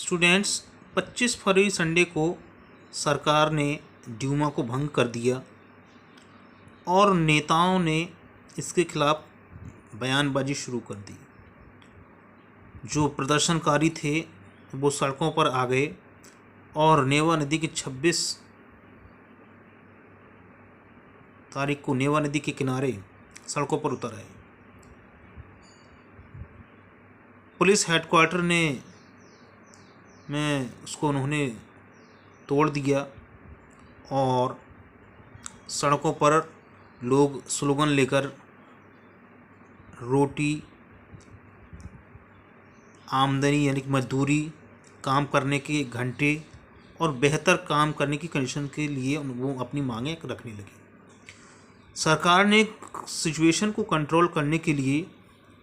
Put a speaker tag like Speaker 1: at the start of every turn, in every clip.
Speaker 1: Students, 25 फरवरी Sunday को सरकार ने ड्यूमा को भंग कर दिया और नेताओं ने इसके खिलाफ बयानबाजी शुरू कर दी। जो प्रदर्शनकारी थे वो सड़कों पर आ गए और नेवा नदी की 26 तारीख को नेवा नदी के किनारे सड़कों पर उतर आए। पुलिस हेडक्वार्टर में उसको उन्होंने तोड़ दिया और सड़कों पर लोग स्लोगन लेकर रोटी, आमदनी यानी कि मजदूरी, काम करने के घंटे और बेहतर काम करने की कंडीशन के लिए वो अपनी मांगें रखने लगे। सरकार ने सिचुएशन को कंट्रोल करने के लिए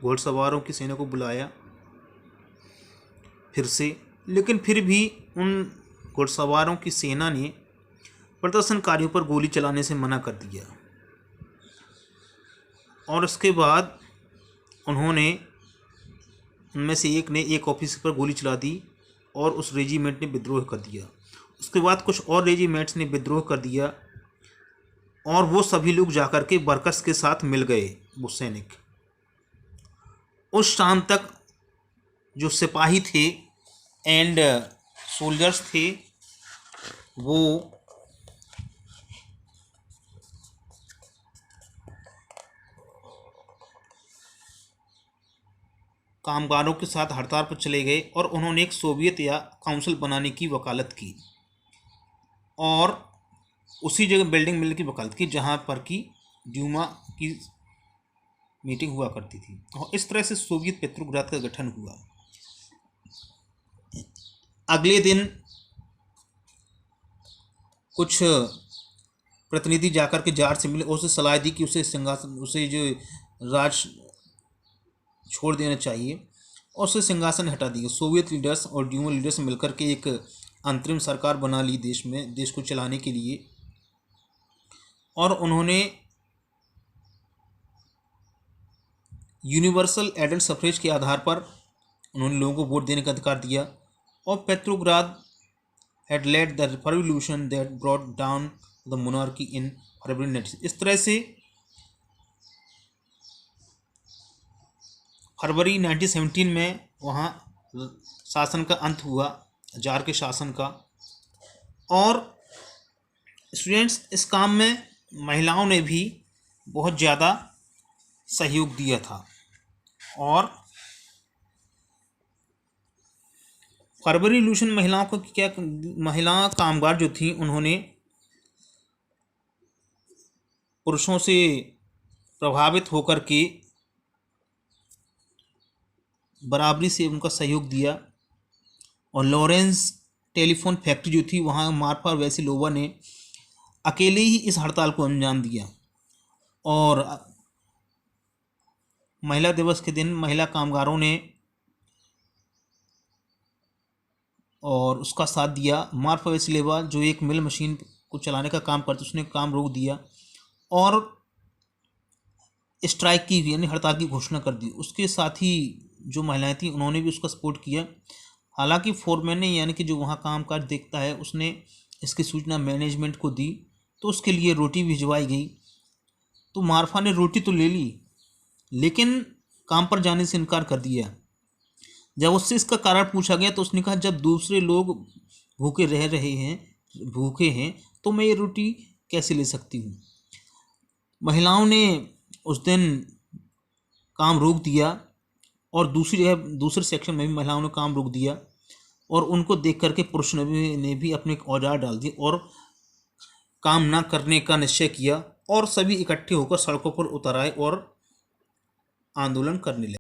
Speaker 1: घोड़सवारों की सेना को बुलाया फिर से, लेकिन फिर भी उन घुड़सवारों की सेना ने प्रदर्शनकारियों पर गोली चलाने से मना कर दिया और उसके बाद उन्होंने उनमें से एक ने एक ऑफिसर पर गोली चला दी और उस रेजिमेंट ने विद्रोह कर दिया। उसके बाद कुछ और रेजिमेंट्स ने विद्रोह कर दिया और वो सभी लोग जाकर के वर्कर्स के साथ मिल गए। वो सैनिक उस शाम तक जो सिपाही थे एंड सोल्जर्स थे वो कामगारों के साथ हड़ताल पर चले गए और उन्होंने एक सोवियत या काउंसिल बनाने की वकालत की और उसी जगह बिल्डिंग मिलने की वकालत की जहां पर कि ड्यूमा की मीटिंग हुआ करती थी और इस तरह से सोवियत पेट्रोग्राद का गठन हुआ। अगले दिन कुछ प्रतिनिधि जाकर के जार से मिले, उसे सलाह दी कि उसे सिंहासन, उसे जो राज छोड़ देना चाहिए और उसे सिंहासन हटा दिया। सोवियत लीडर्स और ड्यूमा लीडर्स मिलकर के एक अंतरिम सरकार बना ली देश को चलाने के लिए और उन्होंने यूनिवर्सल एडल्ट सफरेज के आधार पर उन्होंने लोगों को वोट देने का अधिकार दिया और Petrograd had led the revolution that brought down the monarchy in February 19। इस तरह से फरवरी 1917 में वहाँ शासन का अंत हुआ, जार के शासन का। और स्टूडेंट्स, इस काम में महिलाओं ने भी बहुत ज़्यादा सहयोग दिया था और फरवरी रिवॉल्यूशन महिलाओं को क्या, महिला कामगार जो थी उन्होंने पुरुषों से प्रभावित होकर के बराबरी से उनका सहयोग दिया और लॉरेंस टेलीफोन फैक्ट्री जो थी वहाँ मार्फा वेसिलोवा ने अकेले ही इस हड़ताल को अंजाम दिया और महिला दिवस के दिन महिला कामगारों ने और उसका साथ दिया। मार्फा वेसिलोवा जो एक मिल मशीन को चलाने का काम करती, उसने काम रोक दिया और स्ट्राइक की यानी हड़ताल की घोषणा कर दी। उसके साथ ही जो महिलाएं थी उन्होंने भी उसका सपोर्ट किया। हालांकि फोरमैन ने यानी कि जो वहाँ कामकाज देखता है उसने इसकी सूचना मैनेजमेंट को दी तो उसके लिए रोटी भिजवाई गई। तो मार्फा ने रोटी तो ले ली लेकिन काम पर जाने से इनकार कर दिया। जब उससे इसका कारण पूछा गया तो उसने कहा जब दूसरे लोग भूखे हैं तो मैं ये रोटी कैसे ले सकती हूँ। महिलाओं ने उस दिन काम रोक दिया और दूसरे सेक्शन में भी महिलाओं ने काम रोक दिया और उनको देख करके पुरुष ने भी अपने औजार डाल दिए और काम ना करने का निश्चय किया और सभी इकट्ठे होकर सड़कों पर उतर आए और आंदोलन करने लगे।